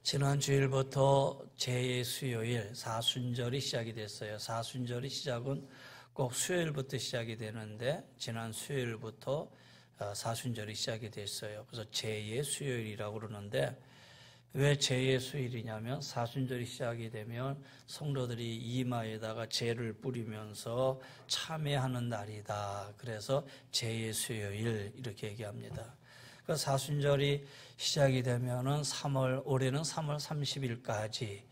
지난 주일부터 제2수요일 사순절이 시작이 됐어요. 사순절이 시작은 꼭 수요일부터 시작이 되는데 지난 수요일부터 사순절이 시작이 됐어요. 그래서 제2수요일이라고 그러는데 왜 제2수요일이냐면 사순절이 시작이 되면 성도들이 이마에다가 제를 뿌리면서 참회하는 날이다. 그래서 제2수요일 이렇게 얘기합니다. 그 사순절이 시작이 되면은 올해는 3월 30일까지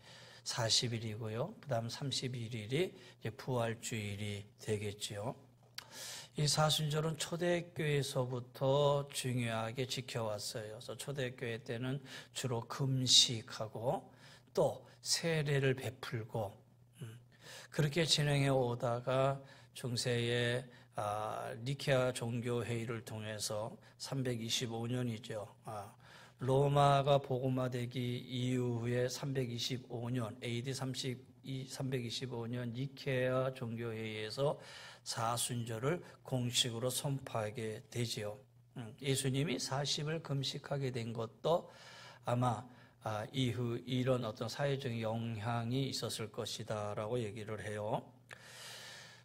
40일이고요. 그 다음 31일이 이제 부활주일이 되겠지요. 이 사순절은 초대교회에서부터 중요하게 지켜왔어요. 그래서 초대교회 때는 주로 금식하고 또 세례를 베풀고 그렇게 진행해 오다가 중세에 니케아 종교회의를 통해서 325년이죠. 로마가 복음화되기 이후에 325년, AD 325년 니케아 종교회의에서 사순절을 공식으로 선포하게 되지요. 예수님이 40을 금식하게 된 것도 아마 이후 이런 어떤 사회적인 영향이 있었을 것이다라고 얘기를 해요.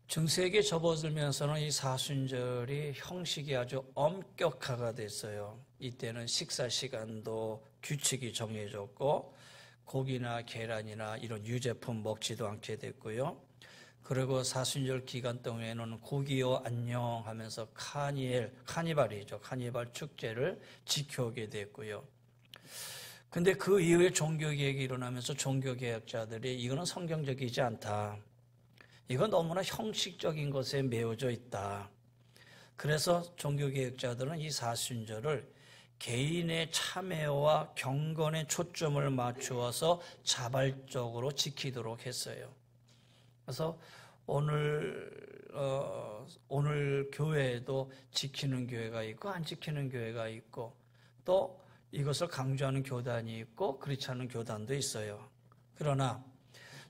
중세기에 접어들면서는 이 사순절이 형식이 아주 엄격화가 됐어요. 이때는 식사 시간도 규칙이 정해졌고 고기나 계란이나 이런 유제품 먹지도 않게 됐고요. 그리고 사순절 기간 동안에는 고기요 안녕 하면서 카니발이죠. 카니발 축제를 지켜오게 됐고요. 근데 그 이후에 종교개혁이 일어나면서 종교개혁자들이 이거는 성경적이지 않다. 이건 너무나 형식적인 것에 매여져 있다. 그래서 종교개혁자들은 이 사순절을 개인의 참회와 경건에 초점을 맞추어서 자발적으로 지키도록 했어요. 그래서 오늘 교회에도 지키는 교회가 있고 안 지키는 교회가 있고 또 이것을 강조하는 교단이 있고 그렇지 않은 교단도 있어요. 그러나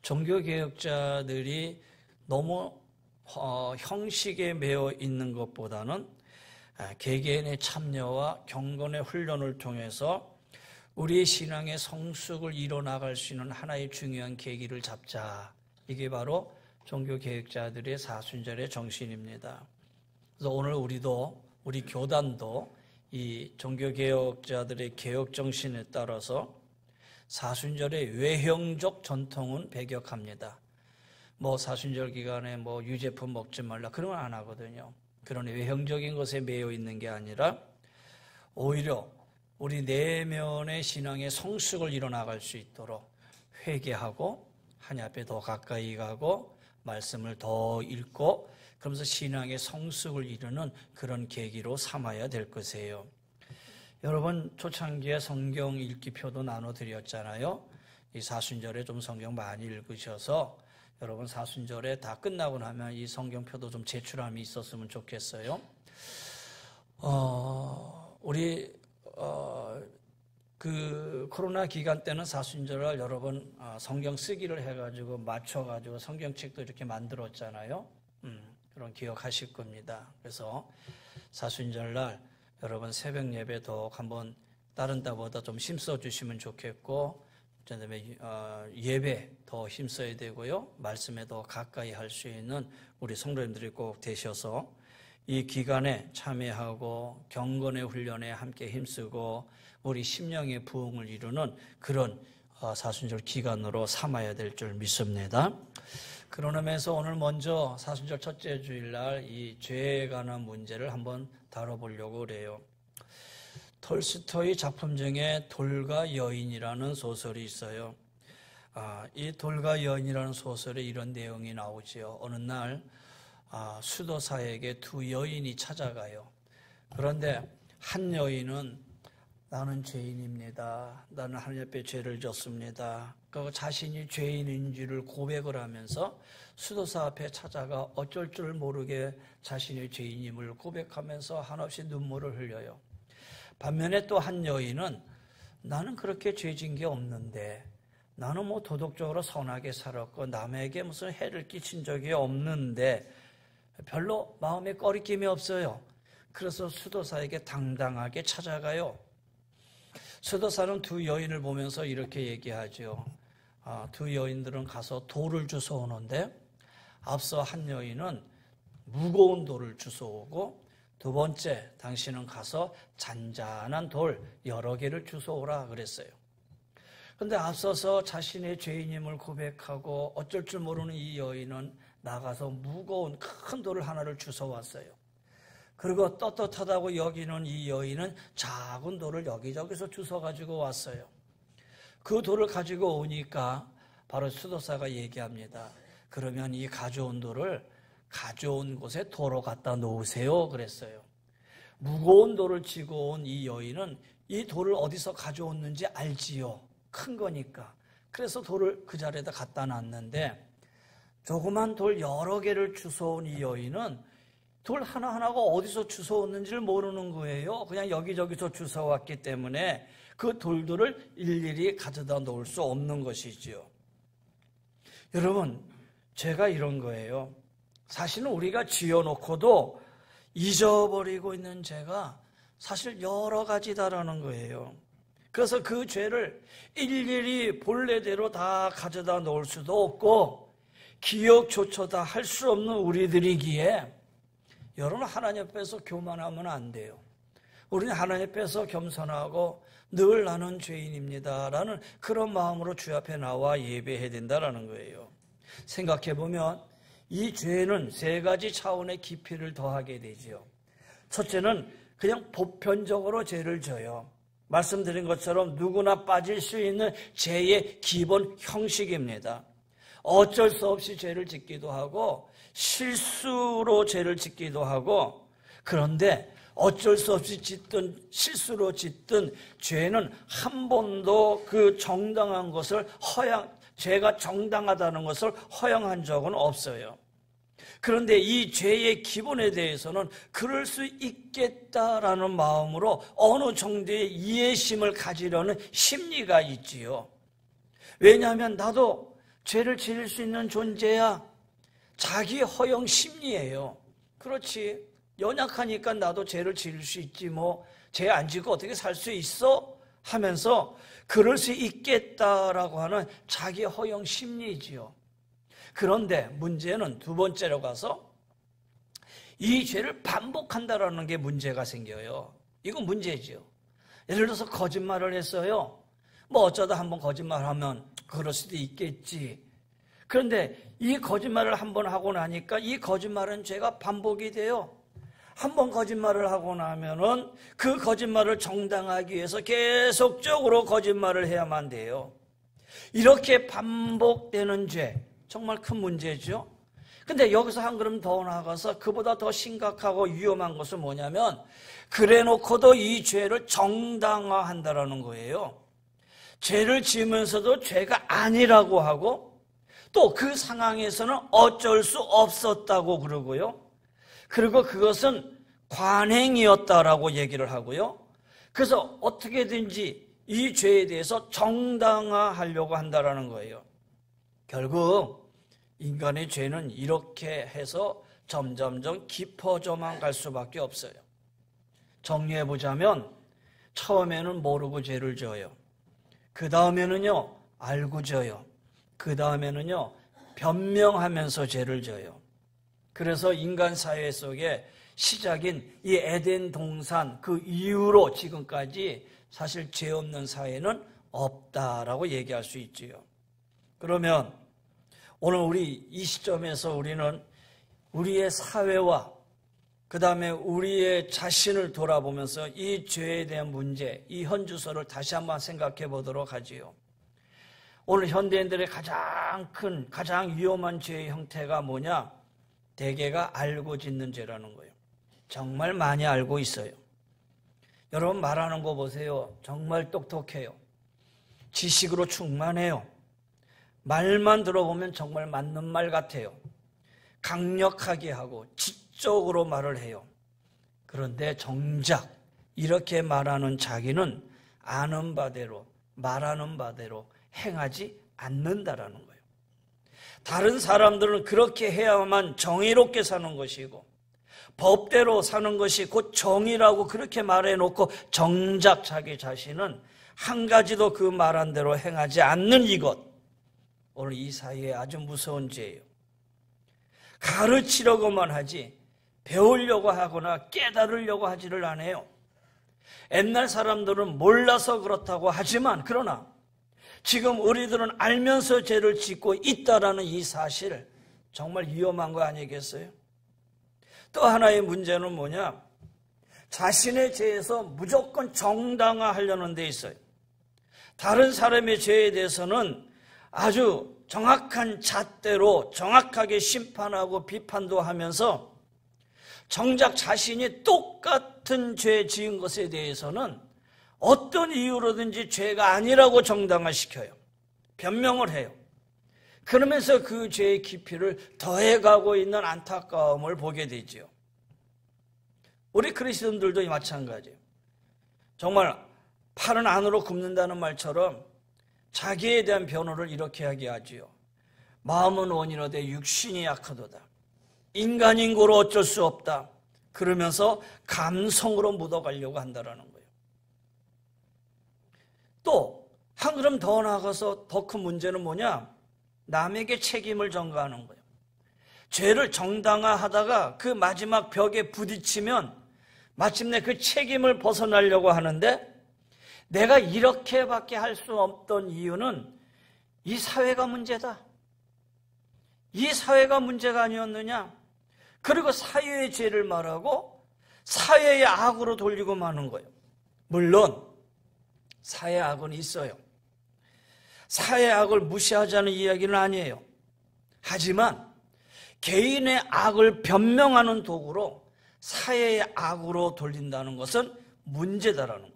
종교개혁자들이 너무 형식에 매여 있는 것보다는 개개인의 참여와 경건의 훈련을 통해서 우리의 신앙의 성숙을 이뤄나갈 수 있는 하나의 중요한 계기를 잡자. 이게 바로 종교개혁자들의 사순절의 정신입니다. 그래서 오늘 우리 교단도 이 종교개혁자들의 개혁 정신에 따라서 사순절의 외형적 전통은 배격합니다. 사순절 기간에 유제품 먹지 말라 그런 건 안 하거든요. 그런 외형적인 것에 매여 있는 게 아니라 오히려 우리 내면의 신앙의 성숙을 이뤄나갈 수 있도록 회개하고 하나님 앞에 더 가까이 가고 말씀을 더 읽고 그러면서 신앙의 성숙을 이루는 그런 계기로 삼아야 될 것이에요. 여러분 초창기에 성경 읽기표도 나눠드렸잖아요. 이 사순절에 좀 성경 많이 읽으셔서 여러분 사순절에 다 끝나고 나면 이 성경표도 좀 제출함이 있었으면 좋겠어요. 그 코로나 기간 때는 사순절을 여러 번 성경 쓰기를 해가지고 맞춰가지고 성경책도 이렇게 만들었잖아요. 그런 기억하실 겁니다. 그래서 사순절날 여러분 새벽 예배 더욱 한번 다른 때보다 좀 힘써 주시면 좋겠고 그다음에 예배 더 힘써야 되고요. 말씀에 더 가까이 할 수 있는 우리 성도님들이 꼭 되셔서 이 기간에 참여하고 경건의 훈련에 함께 힘쓰고 우리 심령의 부흥을 이루는 그런 사순절 기간으로 삼아야 될 줄 믿습니다. 그러면서 오늘 먼저 사순절 첫째 주일날 이 죄에 관한 문제를 한번 다뤄보려고 그래요. 톨스토이 작품 중에 돌과 여인이라는 소설이 있어요. 이 돌과 여인이라는 소설에 이런 내용이 나오지요. 어느 날 수도사에게 두 여인이 찾아가요. 그런데 한 여인은 나는 죄인입니다. 나는 하나님 앞에 죄를 졌습니다. 그 자신이 죄인인지를 고백을 하면서 수도사 앞에 찾아가 어쩔 줄 모르게 자신의 죄인임을 고백하면서 한없이 눈물을 흘려요. 반면에 또 한 여인은 나는 그렇게 죄진 게 없는데 나는 도덕적으로 선하게 살았고 남에게 무슨 해를 끼친 적이 없는데 별로 마음에 꺼리낌이 없어요. 그래서 수도사에게 당당하게 찾아가요. 수도사는 두 여인을 보면서 이렇게 얘기하죠. 두 여인들은 가서 돌을 주워오는데 앞서 한 여인은 무거운 돌을 주워오고 두 번째 당신은 가서 잔잔한 돌 여러 개를 주워오라 그랬어요. 그런데 앞서서 자신의 죄인임을 고백하고 어쩔 줄 모르는 이 여인은 나가서 무거운 큰 돌을 하나를 주워왔어요. 그리고 떳떳하다고 여기는 이 여인은 작은 돌을 여기저기서 주워가지고 왔어요. 그 돌을 가지고 오니까 바로 수도사가 얘기합니다. 그러면 이 가져온 돌을 가져온 곳에 도로 갖다 놓으세요 그랬어요. 무거운 돌을 지고 온 이 여인은 이 돌을 어디서 가져왔는지 알지요. 큰 거니까. 그래서 돌을 그 자리에다 갖다 놨는데 조그만 돌 여러 개를 주워온 이 여인은 돌 하나하나가 어디서 주워왔는지를 모르는 거예요. 그냥 여기저기서 주워왔기 때문에 그 돌들을 일일이 가져다 놓을 수 없는 것이지요. 여러분, 죄가 이런 거예요. 사실은 우리가 지어놓고도 잊어버리고 있는 죄가 사실 여러 가지다라는 거예요. 그래서 그 죄를 일일이 본래대로 다 가져다 놓을 수도 없고 기억조차 할 수 없는 우리들이기에 여러분, 하나님 앞에서 교만하면 안 돼요. 우리는 하나님 앞에서 겸손하고 늘 나는 죄인입니다라는 그런 마음으로 주 앞에 나와 예배해야 된다라는 거예요. 생각해보면 이 죄는 세 가지 차원의 깊이를 더하게 되지요. 첫째는 그냥 보편적으로 죄를 져요. 말씀드린 것처럼 누구나 빠질 수 있는 죄의 기본 형식입니다. 어쩔 수 없이 죄를 짓기도 하고 실수로 죄를 짓기도 하고, 그런데 어쩔 수 없이 짓든 실수로 짓든 죄는 한 번도 그 정당한 것을 죄가 정당하다는 것을 허용한 적은 없어요. 그런데 이 죄의 기본에 대해서는 그럴 수 있겠다라는 마음으로 어느 정도의 이해심을 가지려는 심리가 있지요. 왜냐하면 나도 죄를 지을 수 있는 존재야. 자기 허용 심리예요. 그렇지, 연약하니까 나도 죄를 지을 수 있지, 뭐 죄 안 지고 어떻게 살 수 있어? 하면서 그럴 수 있겠다라고 하는 자기 허용 심리지요. 그런데 문제는 두 번째로 가서 이 죄를 반복한다라는 게 문제가 생겨요. 이건 문제지요. 예를 들어서 거짓말을 했어요. 뭐 어쩌다 한번 거짓말하면 그럴 수도 있겠지. 그런데 이 거짓말을 한번 하고 나니까 이 거짓말은 죄가 반복이 돼요. 한번 거짓말을 하고 나면은 그 거짓말을 정당하기 위해서 계속적으로 거짓말을 해야만 돼요. 이렇게 반복되는 죄, 정말 큰 문제죠. 근데 여기서 한 걸음 더 나아가서 그보다 더 심각하고 위험한 것은 뭐냐면, 그래 놓고도 이 죄를 정당화한다라는 거예요. 죄를 지으면서도 죄가 아니라고 하고, 또 그 상황에서는 어쩔 수 없었다고 그러고요. 그리고 그것은 관행이었다라고 얘기를 하고요. 그래서 어떻게든지 이 죄에 대해서 정당화하려고 한다라는 거예요. 결국 인간의 죄는 이렇게 해서 점점점 깊어져만 갈 수밖에 없어요. 정리해보자면 처음에는 모르고 죄를 져요. 그 다음에는요, 알고 져요. 그 다음에는요, 변명하면서 죄를 져요. 그래서 인간 사회 속에 시작인 이 에덴 동산 그 이후로 지금까지 사실 죄 없는 사회는 없다라고 얘기할 수 있지요. 그러면 오늘 우리 이 시점에서 우리는 우리의 사회와 그 다음에 우리의 자신을 돌아보면서 이 죄에 대한 문제, 이 현주소를 다시 한번 생각해 보도록 하지요. 오늘 현대인들의 가장 큰, 가장 위험한 죄의 형태가 뭐냐? 대개가 알고 짓는 죄라는 거예요. 정말 많이 알고 있어요. 여러분 말하는 거 보세요. 정말 똑똑해요. 지식으로 충만해요. 말만 들어보면 정말 맞는 말 같아요. 강력하게 하고 지적으로 말을 해요. 그런데 정작 이렇게 말하는 자기는 아는 바대로 말하는 바대로 행하지 않는다라는 거예요. 다른 사람들은 그렇게 해야만 정의롭게 사는 것이고 법대로 사는 것이 곧 정의라고 그렇게 말해놓고 정작 자기 자신은 한 가지도 그 말한 대로 행하지 않는 이것, 오늘 이 사이에 아주 무서운 죄예요. 가르치려고만 하지 배우려고 하거나 깨달으려고 하지를 않아요. 옛날 사람들은 몰라서 그렇다고 하지만 그러나 지금 우리들은 알면서 죄를 짓고 있다라는 이 사실, 정말 위험한 거 아니겠어요? 또 하나의 문제는 뭐냐? 자신의 죄에서 무조건 정당화하려는 데 있어요. 다른 사람의 죄에 대해서는 아주 정확한 잣대로 정확하게 심판하고 비판도 하면서 정작 자신이 똑같은 죄 지은 것에 대해서는 어떤 이유로든지 죄가 아니라고 정당화시켜요. 변명을 해요. 그러면서 그 죄의 깊이를 더해가고 있는 안타까움을 보게 되죠. 우리 그리스도인들도 마찬가지예요. 정말 팔은 안으로 굽는다는 말처럼 자기에 대한 변호를 이렇게 하게 하지요. 마음은 원이로되 육신이 약하도다. 인간인고로 어쩔 수 없다. 그러면서 감성으로 묻어가려고 한다는 거예요. 또 한 걸음 더 나아가서 더 큰 문제는 뭐냐? 남에게 책임을 전가하는 거예요. 죄를 정당화하다가 그 마지막 벽에 부딪히면 마침내 그 책임을 벗어나려고 하는데, 내가 이렇게밖에 할 수 없던 이유는 이 사회가 문제다. 이 사회가 문제가 아니었느냐? 그리고 사회의 죄를 말하고 사회의 악으로 돌리고 마는 거예요. 물론 사회의 악은 있어요. 사회의 악을 무시하자는 이야기는 아니에요. 하지만 개인의 악을 변명하는 도구로 사회의 악으로 돌린다는 것은 문제다라는 거예요.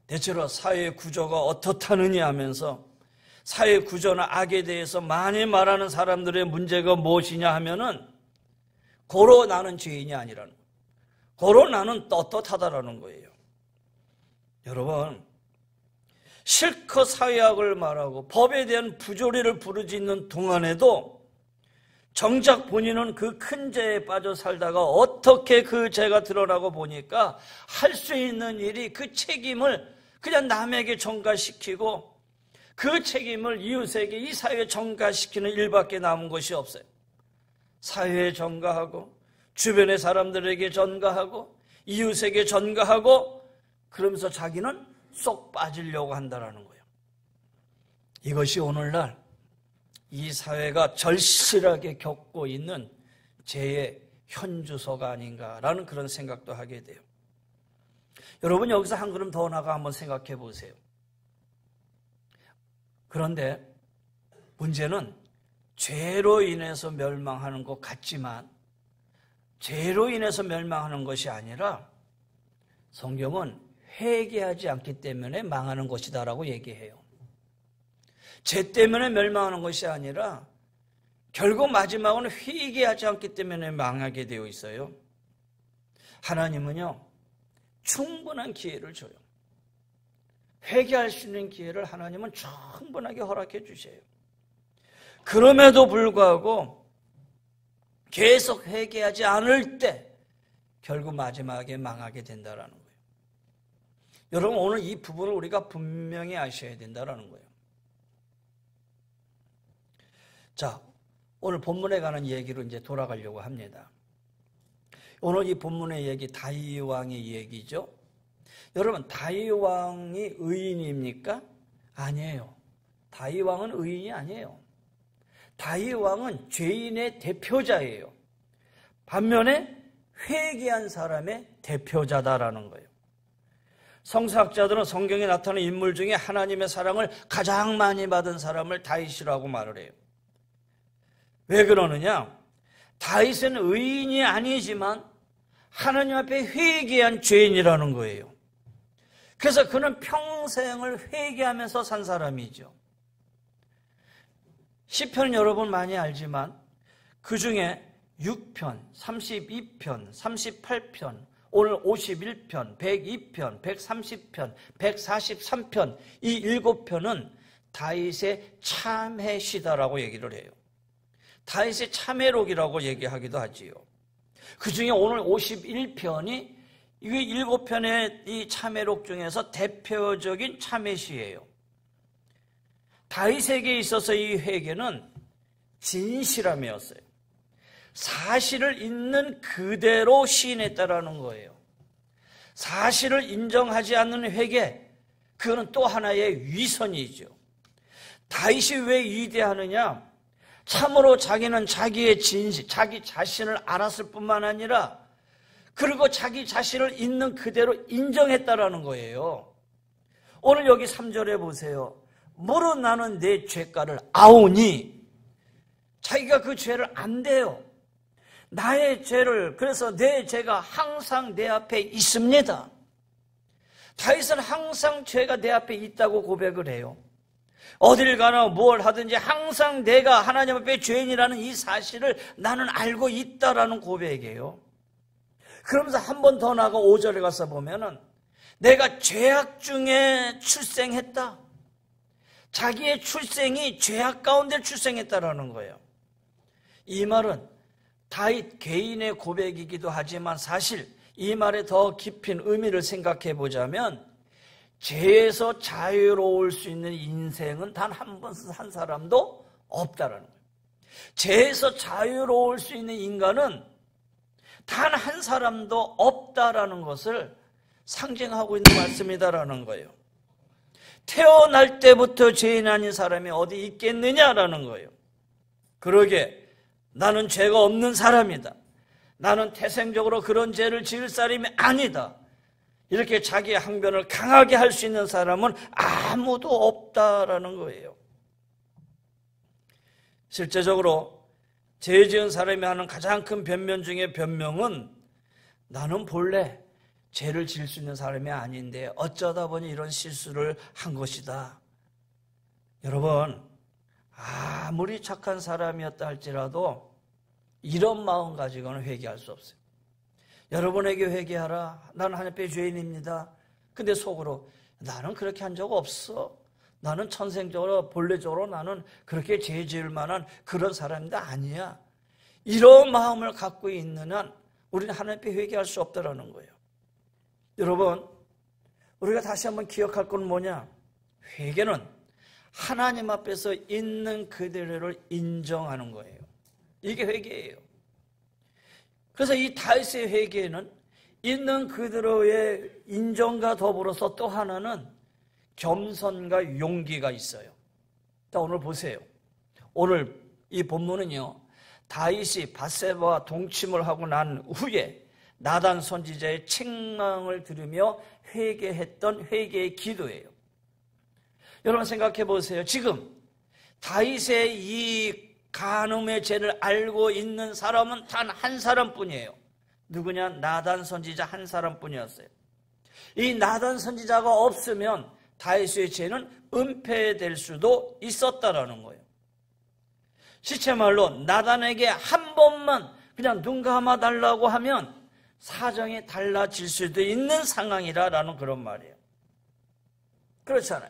대체로 사회의 구조가 어떻다느냐 하면서 사회의 구조나 악에 대해서 많이 말하는 사람들의 문제가 무엇이냐 하면은 고로 나는 죄인이 아니라는 거예요. 고로 나는 떳떳하다라는 거예요. 여러분, 실컷 사회악을 말하고 법에 대한 부조리를 부르짖는 동안에도 정작 본인은 그 큰 죄에 빠져 살다가 어떻게 그 죄가 드러나고 보니까 할 수 있는 일이 그 책임을 그냥 남에게 전가시키고 그 책임을 이웃에게, 이 사회에 전가시키는 일밖에 남은 것이 없어요. 사회에 전가하고 주변의 사람들에게 전가하고 이웃에게 전가하고 그러면서 자기는 쏙 빠지려고 한다는 거예요. 이것이 오늘날 이 사회가 절실하게 겪고 있는 죄의 현주소가 아닌가라는 그런 생각도 하게 돼요. 여러분, 여기서 한 걸음 더 나가 한번 생각해 보세요. 그런데 문제는 죄로 인해서 멸망하는 것 같지만 죄로 인해서 멸망하는 것이 아니라 성경은 회개하지 않기 때문에 망하는 것이다라고 얘기해요. 죄 때문에 멸망하는 것이 아니라 결국 마지막은 회개하지 않기 때문에 망하게 되어 있어요. 하나님은요, 충분한 기회를 줘요. 회개할 수 있는 기회를 하나님은 충분하게 허락해 주세요. 그럼에도 불구하고 계속 회개하지 않을 때 결국 마지막에 망하게 된다는 거예요. 여러분, 오늘 이 부분을 우리가 분명히 아셔야 된다는 거예요. 자, 오늘 본문에 관한 얘기로 이제 돌아가려고 합니다. 오늘 이 본문의 얘기, 다윗 왕의 얘기죠. 여러분, 다윗 왕이 의인입니까? 아니에요. 다윗 왕은 의인이 아니에요. 다윗 왕은 죄인의 대표자예요. 반면에 회개한 사람의 대표자다라는 거예요. 성서학자들은 성경에 나타나는 인물 중에 하나님의 사랑을 가장 많이 받은 사람을 다윗이라고 말을 해요. 왜 그러느냐? 다윗은 의인이 아니지만 하나님 앞에 회개한 죄인이라는 거예요. 그래서 그는 평생을 회개하면서 산 사람이죠. 시편은 여러분 많이 알지만 그 중에 6편, 32편, 38편, 오늘 51편, 102편, 130편, 143편, 이 7편은 다윗의 참회 시다라고 얘기를 해요. 다윗의 참회록이라고 얘기하기도 하지요. 그 중에 오늘 51편이 이 7편의 이 참회록 중에서 대표적인 참회시예요. 다윗에게 있어서 이 회개는 진실함이었어요. 사실을 있는 그대로 시인했다라는 거예요. 사실을 인정하지 않는 회개, 그거는 또 하나의 위선이죠. 다윗이 왜 위대하느냐? 참으로 자기는 자기의 진실, 자기 자신을 알았을 뿐만 아니라 그리고 자기 자신을 있는 그대로 인정했다라는 거예요. 오늘 여기 3절에 보세요. 무릇 나는 내 죄가를 아오니, 자기가 그 죄를 안대요. 나의 죄를, 그래서 내 죄가 항상 내 앞에 있습니다. 다윗은 항상 죄가 내 앞에 있다고 고백을 해요. 어딜 가나 뭘 하든지 항상 내가 하나님 앞에 죄인이라는 이 사실을 나는 알고 있다라는 고백이에요. 그러면서 한 번 더 나가 5절에 가서 보면은 내가 죄악 중에 출생했다. 자기의 출생이 죄악 가운데 출생했다라는 거예요. 이 말은 다윗 개인의 고백이기도 하지만 사실 이 말에 더 깊은 의미를 생각해 보자면 죄에서 자유로울 수 있는 인생은 단 한 사람도 없다라는 거예요. 죄에서 자유로울 수 있는 인간은 단 한 사람도 없다라는 것을 상징하고 있는 말씀이다라는 거예요. 태어날 때부터 죄인 아닌 사람이 어디 있겠느냐라는 거예요. 그러게 나는 죄가 없는 사람이다. 나는 태생적으로 그런 죄를 지을 사람이 아니다. 이렇게 자기의 항변을 강하게 할 수 있는 사람은 아무도 없다라는 거예요. 실제적으로 죄 지은 사람이 하는 가장 큰 변명 중에 변명은 나는 본래 죄를 지을 수 있는 사람이 아닌데 어쩌다 보니 이런 실수를 한 것이다. 여러분, 아무리 착한 사람이었다 할지라도 이런 마음 가지고는 회개할 수 없어요. 여러분에게 회개하라. 나는 하나님 앞에 죄인입니다. 근데 속으로 나는 그렇게 한 적 없어. 나는 천생적으로 본래적으로 나는 그렇게 죄 지을 만한 그런 사람도 아니야. 이런 마음을 갖고 있는 한 우리는 하나님 앞에 회개할 수 없다라는 거예요. 여러분, 우리가 다시 한번 기억할 건 뭐냐? 회개는 하나님 앞에서 있는 그대로를 인정하는 거예요. 이게 회개예요. 그래서 이 다윗의 회개에는 있는 그대로의 인정과 더불어서 또 하나는 겸손과 용기가 있어요. 자, 오늘 보세요. 오늘 이 본문은요, 다윗이 밧세바와 동침을 하고 난 후에 나단 선지자의 책망을 들으며 회개했던 회개의 기도예요. 여러분 생각해 보세요. 지금 다윗의 이 간음의 죄를 알고 있는 사람은 단 한 사람뿐이에요. 누구냐? 나단 선지자 한 사람뿐이었어요. 이 나단 선지자가 없으면 다윗의 죄는 은폐될 수도 있었다라는 거예요. 시체말로 나단에게 한 번만 그냥 눈 감아 달라고 하면 사정이 달라질 수도 있는 상황이라는 그런 말이에요. 그렇잖아요.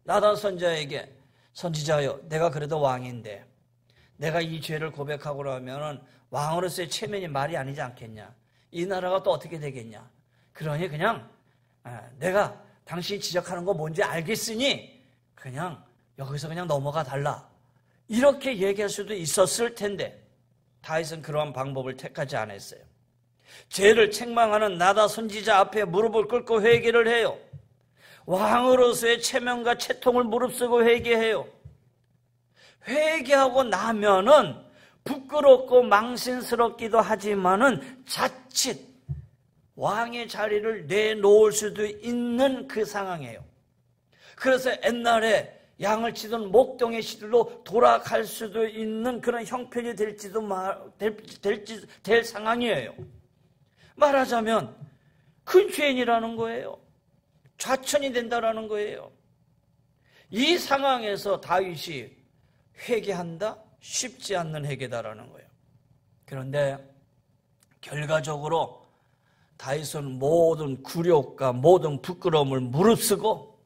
나단 선지자에게 선지자여, 내가 그래도 왕인데 내가 이 죄를 고백하고 나면 왕으로서의 체면이 말이 아니지 않겠냐. 이 나라가 또 어떻게 되겠냐. 그러니 그냥 내가 당신이 지적하는 거 뭔지 알겠으니 그냥 여기서 그냥 넘어가 달라. 이렇게 얘기할 수도 있었을 텐데 다윗은 그러한 방법을 택하지 않았어요. 죄를 책망하는 나단 선지자 앞에 무릎을 꿇고 회개를 해요. 왕으로서의 체면과 채통을 무릅쓰고 회개해요. 회개하고 나면은 부끄럽고 망신스럽기도 하지만은 자칫 왕의 자리를 내놓을 수도 있는 그 상황이에요. 그래서 옛날에 양을 치던 목동의 시들로 돌아갈 수도 있는 그런 형편이 될 상황이에요. 말하자면 큰 죄인이라는 거예요. 좌천이 된다라는 거예요. 이 상황에서 다윗이 회개한다? 쉽지 않는 회개다라는 거예요. 그런데 결과적으로 다윗은 모든 굴욕과 모든 부끄러움을 무릅쓰고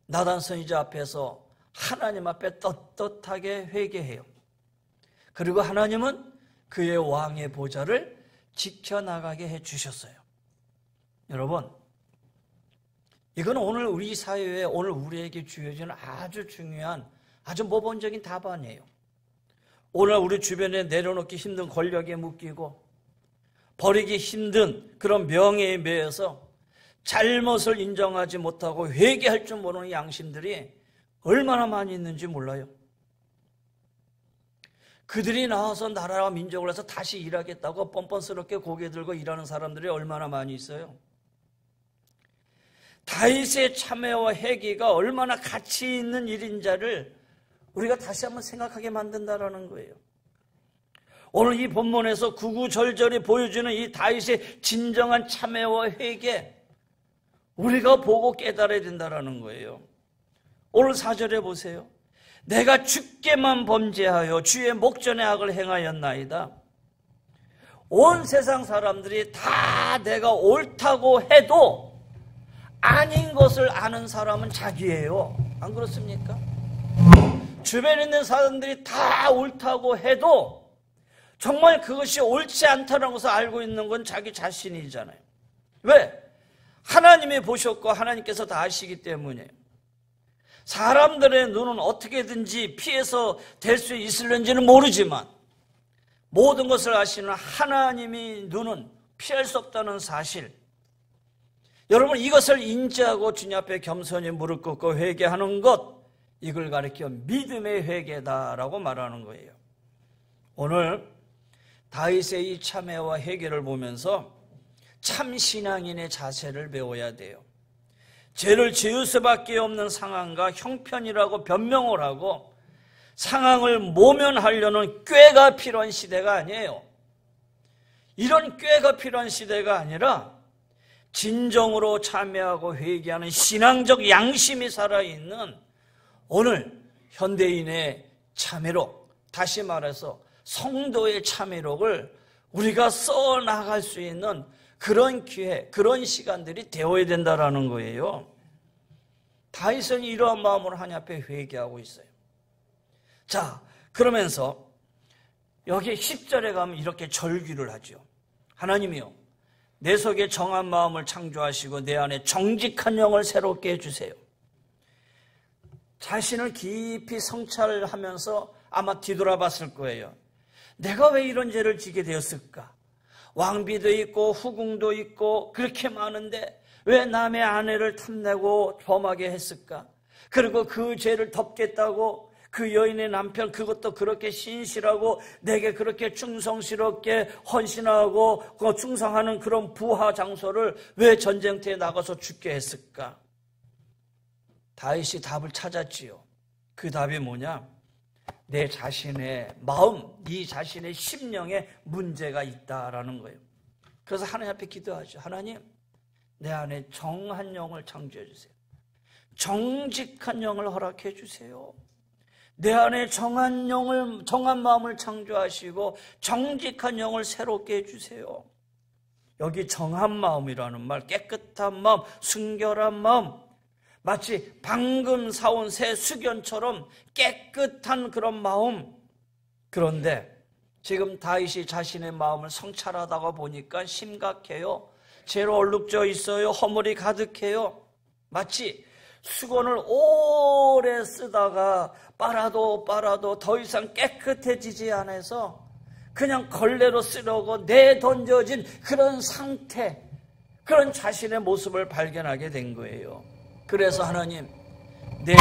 나단 선지자 앞에서 하나님 앞에 떳떳하게 회개해요. 그리고 하나님은 그의 왕의 보좌를 지켜나가게 해주셨어요. 여러분, 이건 오늘 우리 사회에 오늘 우리에게 주어지는 아주 중요한 아주 모범적인 답안이에요. 오늘 우리 주변에 내려놓기 힘든 권력에 묶이고 버리기 힘든 그런 명예에 매여서 잘못을 인정하지 못하고 회개할 줄 모르는 양심들이 얼마나 많이 있는지 몰라요. 그들이 나와서 나라와 민족을 해서 다시 일하겠다고 뻔뻔스럽게 고개 들고 일하는 사람들이 얼마나 많이 있어요. 다윗의 참회와 회개가 얼마나 가치 있는 일인지를 우리가 다시 한번 생각하게 만든다라는 거예요. 오늘 이 본문에서 구구절절히 보여주는 이 다윗의 진정한 참회와 회개, 우리가 보고 깨달아야 된다라는 거예요. 오늘 4절에 보세요. 내가 주께만 범죄하여 주의 목전에 악을 행하였나이다. 온 세상 사람들이 다 내가 옳다고 해도 아닌 것을 아는 사람은 자기예요. 안 그렇습니까? 주변에 있는 사람들이 다 옳다고 해도 정말 그것이 옳지 않다는 것을 알고 있는 건 자기 자신이잖아요. 왜? 하나님이 보셨고 하나님께서 다 아시기 때문이에요. 사람들의 눈은 어떻게든지 피해서 될 수 있을는지는 모르지만 모든 것을 아시는 하나님의 눈은 피할 수 없다는 사실, 여러분 이것을 인지하고 주님 앞에 겸손히 무릎 꿇고 회개하는 것, 이걸 가리켜 믿음의 회개다라고 말하는 거예요. 오늘 다윗의 이 참회와 회개를 보면서 참 신앙인의 자세를 배워야 돼요. 죄를 지을 수밖에 없는 상황과 형편이라고 변명을 하고 상황을 모면하려는 꾀가 필요한 시대가 아니에요. 이런 꾀가 필요한 시대가 아니라 진정으로 참회하고 회개하는 신앙적 양심이 살아있는 오늘 현대인의 참회록, 다시 말해서 성도의 참회록을 우리가 써나갈 수 있는 그런 기회, 그런 시간들이 되어야 된다라는 거예요. 다윗은 이러한 마음으로 하나님 앞에 회개하고 있어요. 자, 그러면서 여기 10절에 가면 이렇게 절규를 하죠. 하나님이요, 내 속에 정한 마음을 창조하시고 내 안에 정직한 영을 새롭게 해주세요. 자신을 깊이 성찰하면서 아마 뒤돌아봤을 거예요. 내가 왜 이런 죄를 지게 되었을까? 왕비도 있고 후궁도 있고 그렇게 많은데 왜 남의 아내를 탐내고 범하게 했을까? 그리고 그 죄를 덮겠다고 그 여인의 남편, 그것도 그렇게 신실하고 내게 그렇게 충성스럽게 헌신하고 충성하는 그런 부하 장소를 왜 전쟁터에 나가서 죽게 했을까? 다윗이 답을 찾았지요. 그 답이 뭐냐? 내 자신의 마음, 네 자신의 심령에 문제가 있다라는 거예요. 그래서 하나님 앞에 기도하죠. 하나님, 내 안에 정한 영을 창조해 주세요. 정직한 영을 허락해 주세요. 내 안에 정한 마음을 창조하시고 정직한 영을 새롭게 해주세요. 여기 정한 마음이라는 말, 깨끗한 마음, 순결한 마음, 마치 방금 사온 새 수견처럼 깨끗한 그런 마음. 그런데 지금 다윗이 자신의 마음을 성찰하다가 보니까 심각해요. 죄로 얼룩져 있어요. 허물이 가득해요. 마치 수건을 오래 쓰다가 빨아도 더 이상 깨끗해지지 않아서 그냥 걸레로 쓰려고 내던져진 그런 상태, 그런 자신의 모습을 발견하게 된 거예요. 그래서 하나님, 내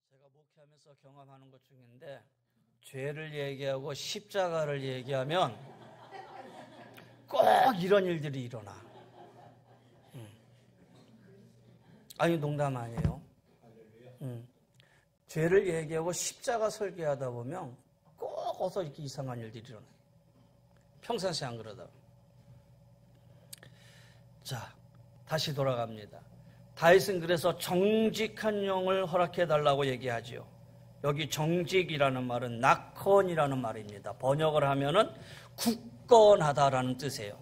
제가 목회하면서 경험하는 것 중인데, 죄를 얘기하고 십자가를 얘기하면 꼭 이런 일들이 일어나. 아니, 농담 아니에요. 죄를 얘기하고 십자가 설계하다 보면 꼭 어서 이렇게 이상한 일들이 일어나요. 평상시에 안 그러다가. 자, 다시 돌아갑니다. 다윗은 그래서 정직한 영을 허락해달라고 얘기하지요. 여기 정직이라는 말은 낙헌이라는 말입니다. 번역을 하면은 굳건하다라는 뜻이에요.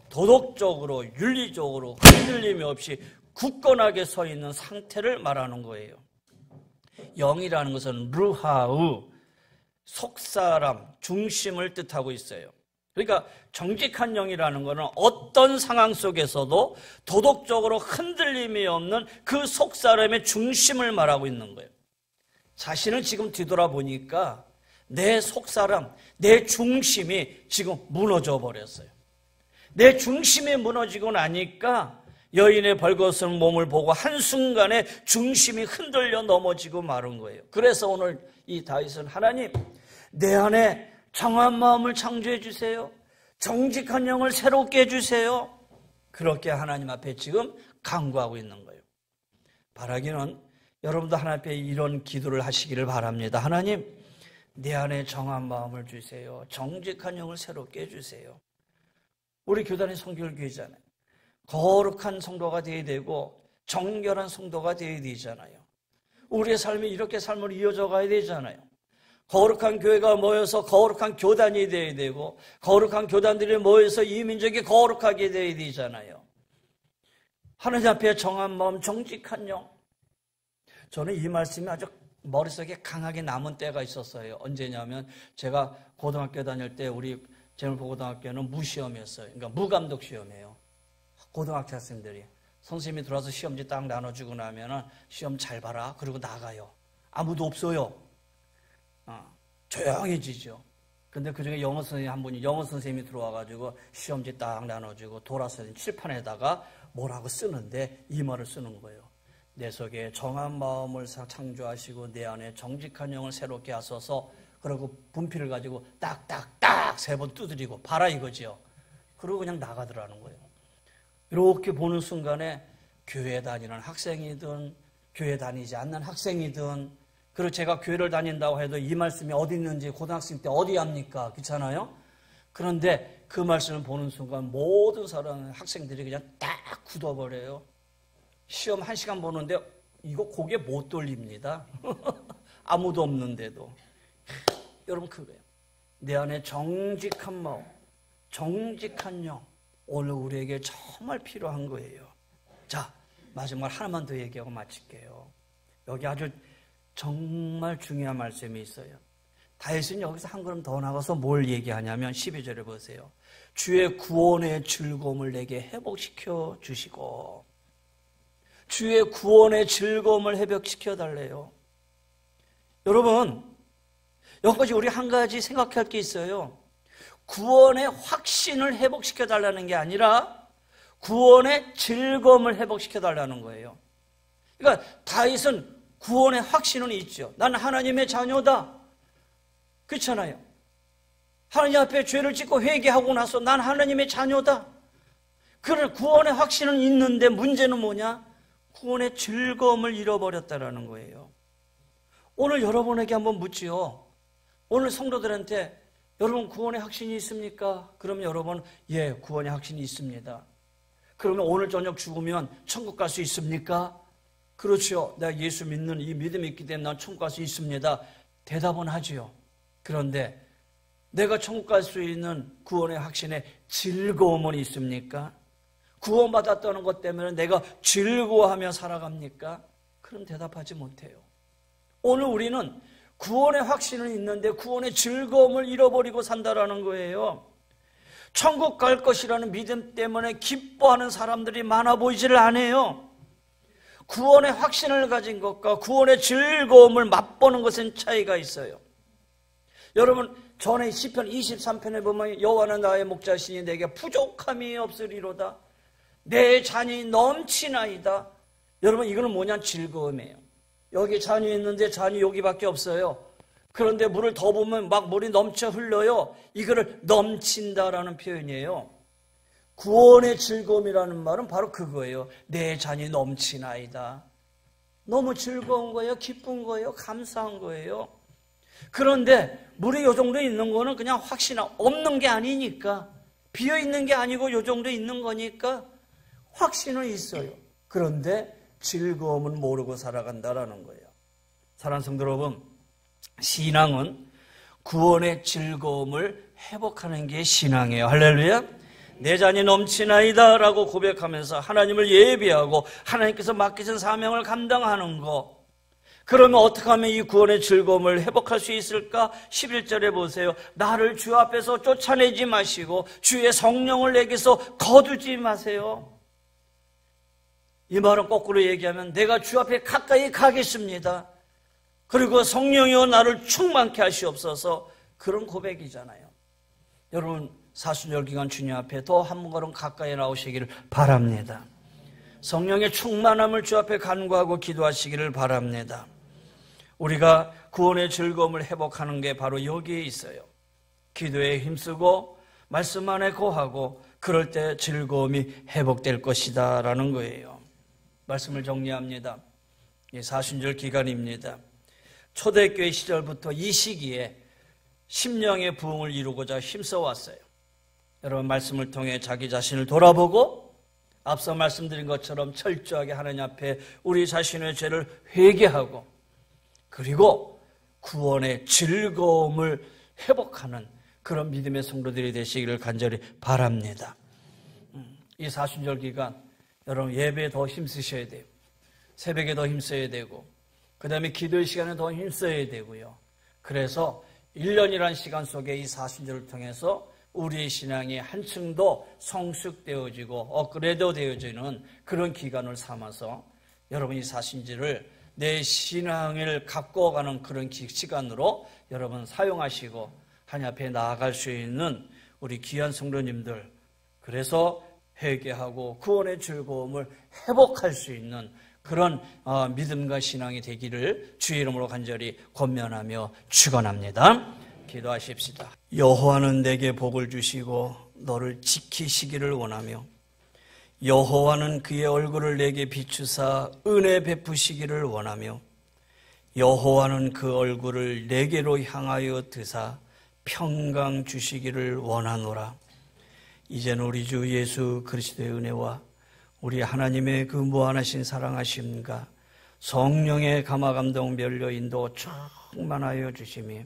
도덕적으로 윤리적으로 흔들림이 없이 굳건하게 서 있는 상태를 말하는 거예요. 영이라는 것은 르하우, 속사람, 중심을 뜻하고 있어요. 그러니까 정직한 영이라는 것은 어떤 상황 속에서도 도덕적으로 흔들림이 없는 그 속사람의 중심을 말하고 있는 거예요. 자신을 지금 뒤돌아보니까 내 속사람, 내 중심이 지금 무너져 버렸어요. 내 중심이 무너지고 나니까 여인의 벌거벗은 몸을 보고 한순간에 중심이 흔들려 넘어지고 마른 거예요. 그래서 오늘 이 다윗은 하나님, 내 안에 정한 마음을 창조해 주세요. 정직한 영을 새롭게 해주세요. 그렇게 하나님 앞에 지금 간구하고 있는 거예요. 바라기는 여러분도 하나님 앞에 이런 기도를 하시기를 바랍니다. 하나님, 내 안에 정한 마음을 주세요. 정직한 영을 새롭게 해주세요. 우리 교단이 성결교회잖아요. 거룩한 성도가 되어야 되고 정결한 성도가 되어야 되잖아요. 우리의 삶이 이렇게 삶으로 이어져 가야 되잖아요. 거룩한 교회가 모여서 거룩한 교단이 되어야 되고 거룩한 교단들이 모여서 이 민족이 거룩하게 되어야 되잖아요. 하나님 앞에 정한 마음, 정직한 영. 저는 이 말씀이 아주 머릿속에 강하게 남은 때가 있었어요. 언제냐면 제가 고등학교 다닐 때 우리 재물포고등학교는 무시험이었어요. 그러니까 무감독 시험이에요. 고등학교 학생들이 선생님이 들어와서 시험지 딱 나눠주고 나면은 시험 잘 봐라. 그리고 나가요. 아무도 없어요. 조용해지죠. 근데 그 중에 영어 선생님 한 분이 영어 선생님이 들어와가지고 시험지 딱 나눠주고 돌아서 칠판에다가 뭐라고 쓰는데 이 말을 쓰는 거예요. 내 속에 정한 마음을 창조하시고 내 안에 정직한 영을 새롭게 하소서. 그리고 분필을 가지고 딱딱딱 3번 두드리고 봐라 이거지요. 그리고 그냥 나가더라는 거예요. 이렇게 보는 순간에 교회 다니는 학생이든 교회 다니지 않는 학생이든, 그리고 제가 교회를 다닌다고 해도 이 말씀이 어디 있는지 고등학생 때 어디 합니까? 그렇잖아요. 그런데 그 말씀을 보는 순간 모든 사람 학생들이 그냥 딱 굳어버려요. 시험 1시간 보는데 이거 고개 못 돌립니다. 아무도 없는데도. 여러분, 그거예요. 내 안에 정직한 마음, 정직한 영, 오늘 우리에게 정말 필요한 거예요. 자, 마지막 하나만 더 얘기하고 마칠게요. 여기 아주 정말 중요한 말씀이 있어요. 다윗은 여기서 한 걸음 더 나가서 뭘 얘기하냐면 12절에 보세요. 주의 구원의 즐거움을 내게 회복시켜 주시고, 주의 구원의 즐거움을 회복시켜 달래요. 여러분, 여기까지 우리 한 가지 생각할 게 있어요. 구원의 확신을 회복시켜 달라는 게 아니라 구원의 즐거움을 회복시켜 달라는 거예요. 그러니까 다윗은 구원의 확신은 있죠. 나는 하나님의 자녀다. 그렇잖아요. 하나님 앞에 죄를 짓고 회개하고 나서 난 하나님의 자녀다. 그런 구원의 확신은 있는데 문제는 뭐냐? 구원의 즐거움을 잃어버렸다는 거예요. 오늘 여러분에게 한번 묻지요. 오늘 성도들한테 여러분 구원의 확신이 있습니까? 그러면 여러분, 예, 구원의 확신이 있습니다. 그러면 오늘 저녁 죽으면 천국 갈 수 있습니까? 그렇죠. 내가 예수 믿는 이 믿음이 있기 때문에 난 천국 갈 수 있습니다. 대답은 하지요. 그런데 내가 천국 갈 수 있는 구원의 확신에 즐거움은 있습니까? 구원받았다는 것 때문에 내가 즐거워하며 살아갑니까? 그럼 대답하지 못해요. 오늘 우리는 구원의 확신은 있는데 구원의 즐거움을 잃어버리고 산다라는 거예요. 천국 갈 것이라는 믿음 때문에 기뻐하는 사람들이 많아 보이지를 않아요. 구원의 확신을 가진 것과 구원의 즐거움을 맛보는 것은 차이가 있어요. 여러분, 전에 시편 23편에 보면 여호와는 나의 목자시니 내게 부족함이 없으리로다. 내 잔이 넘치나이다. 여러분, 이거는 뭐냐? 즐거움이에요. 여기 잔이 있는데 잔이 여기밖에 없어요. 그런데 물을 더 부으면 막 물이 넘쳐 흘러요. 이거를 넘친다라는 표현이에요. 구원의 즐거움이라는 말은 바로 그거예요. 내 잔이 넘치나이다. 너무 즐거운 거예요. 기쁜 거예요. 감사한 거예요. 그런데 물이 요 정도 있는 거는 그냥 확신 없는 게 아니니까, 비어있는 게 아니고 요 정도 있는 거니까 확신은 있어요. 그런데 즐거움은 모르고 살아간다라는 거예요. 사랑하는 성도 여러분, 신앙은 구원의 즐거움을 회복하는 게 신앙이에요. 할렐루야. 내 잔이 넘치나이다 라고 고백하면서 하나님을 예비하고 하나님께서 맡기신 사명을 감당하는 것. 그러면 어떻게 하면 이 구원의 즐거움을 회복할 수 있을까? 11절에 보세요. 나를 주 앞에서 쫓아내지 마시고 주의 성령을 내게서 거두지 마세요. 이 말은 거꾸로 얘기하면 내가 주 앞에 가까이 가겠습니다. 그리고 성령이여 나를 충만케 하시옵소서. 그런 고백이잖아요. 여러분 사순절 기간 주님 앞에 더 한 걸음 가까이 나오시기를 바랍니다. 성령의 충만함을 주 앞에 간구하고 기도하시기를 바랍니다. 우리가 구원의 즐거움을 회복하는 게 바로 여기에 있어요. 기도에 힘쓰고 말씀 안에 거하고 그럴 때 즐거움이 회복될 것이다 라는 거예요. 말씀을 정리합니다. 사순절 기간입니다. 초대교회 시절부터 이 시기에 심령의 부흥을 이루고자 힘써 왔어요. 여러분 말씀을 통해 자기 자신을 돌아보고 앞서 말씀드린 것처럼 철저하게 하나님 앞에 우리 자신의 죄를 회개하고 그리고 구원의 즐거움을 회복하는 그런 믿음의 성도들이 되시기를 간절히 바랍니다. 이 사순절 기간 여러분 예배에 더 힘쓰셔야 돼요. 새벽에 더 힘써야 되고 그 다음에 기도의 시간에 더 힘써야 되고요. 그래서 1년이라는 시간 속에 이 사순절을 통해서 우리의 신앙이 한층 더 성숙되어지고 업그레이드 되어지는 그런 기간을 삼아서 여러분 이 사순절을 내 신앙을 갖고 가는 그런 시간으로 여러분 사용하시고 하나님 앞에 나아갈 수 있는 우리 귀한 성도님들, 그래서 회개하고 구원의 즐거움을 회복할 수 있는 그런 믿음과 신앙이 되기를 주의 이름으로 간절히 권면하며 축원합니다. 기도하십시다. 여호와는 내게 복을 주시고 너를 지키시기를 원하며 여호와는 그의 얼굴을 내게 비추사 은혜 베푸시기를 원하며 여호와는 그 얼굴을 내게로 향하여 드사 평강 주시기를 원하노라. 이제는 우리 주 예수 그리스도의 은혜와 우리 하나님의 그 무한하신 사랑하심과 성령의 감화감동 멸려 인도 충만하여 주시며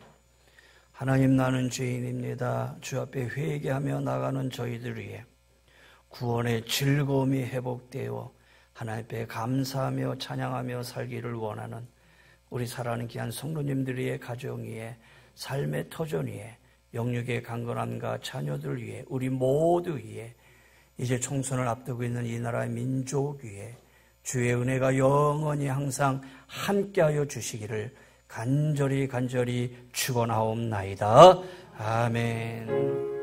하나님 나는 죄인입니다. 주 앞에 회개하며 나가는 저희들 위해 구원의 즐거움이 회복되어 하나님 앞에 감사하며 찬양하며 살기를 원하는 우리 사랑하는 귀한 성도님들의 가정 위에 삶의 터전 위에 영육의 강건함과 자녀들 위해 우리 모두 위에 이제 총선을 앞두고 있는 이 나라의 민족 위에 주의 은혜가 영원히 항상 함께하여 주시기를 간절히 축원하옵나이다. 아멘.